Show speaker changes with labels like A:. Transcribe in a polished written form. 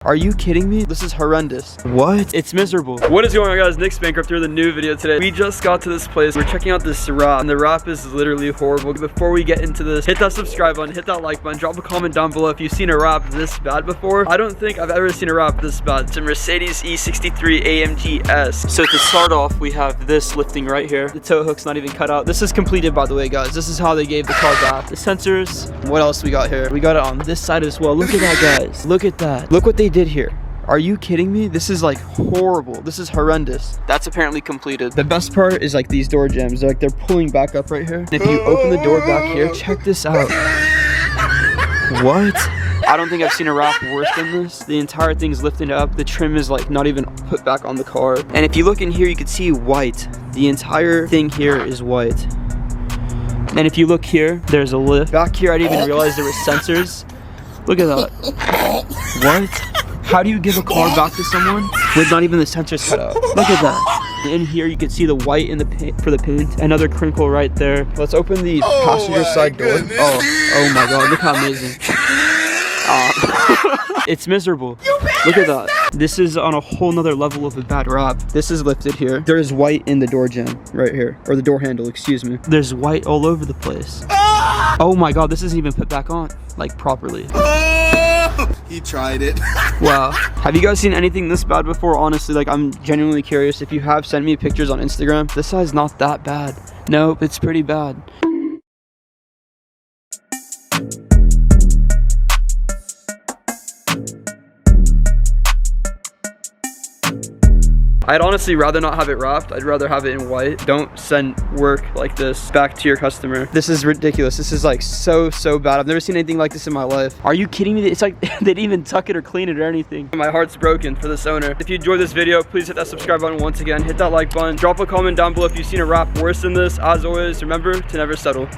A: Are you kidding me? This is horrendous. What? It's miserable. What is going on, guys? Nicksbankrupt here with a new video today. We just got to this place. We're checking out this wrap, and the wrap is literally horrible. Before we get into this, hit that subscribe button, hit that like button, drop a comment down below if you've seen a wrap this bad before. I don't think I've ever seen a wrap this bad. It's a Mercedes E63 Amg S. So to start off, we have this lifting right here. The tow hook's not even cut out. This is completed, by the way, guys. This is how they gave the car back. The sensors. What else we got here? We got it on this side as well. Look at that, guys. Look at that. Look what they did here. Are you kidding me? This is like horrible. This is horrendous. That's apparently completed. The best part is like these door jambs. They're pulling back up right here. And if you open the door back here, check this out. What? I don't think I've seen a wrap worse than this. The entire thing's lifted up. The trim is like not even put back on the car. And if you look in here, you can see white. The entire thing here is white. And if you look here, there's a lift. Back here, I didn't even realize there were sensors. Look at that. What? How do you give a car back to someone with not even the sensors cut out? Look at that. In here, you can see the white in the paint for the paint. Another crinkle right there. Let's open the passenger side door. Oh my God, look how amazing. It's miserable. Look at that. This is on a whole nother level of a bad wrap. This is lifted here. There is white in the door jamb right here, or the door handle, excuse me. There's white all over the place. Oh my God, this isn't even put back on, like properly.
B: He tried it.
A: Wow. Have you guys seen anything this bad before? Honestly, like, I'm genuinely curious. If you have, send me pictures on Instagram. This side's not that bad. Nope, it's pretty bad. I'd honestly rather not have it wrapped. I'd rather have it in white. Don't send work like this back to your customer. This is ridiculous. This is like so bad. I've never seen anything like this in my life. Are you kidding me? It's like they didn't even tuck it or clean it or anything. My heart's broken for this owner. If you enjoyed this video, please hit that subscribe button once again. Hit that like button. Drop a comment down below if you've seen a wrap worse than this. As always, remember to never settle.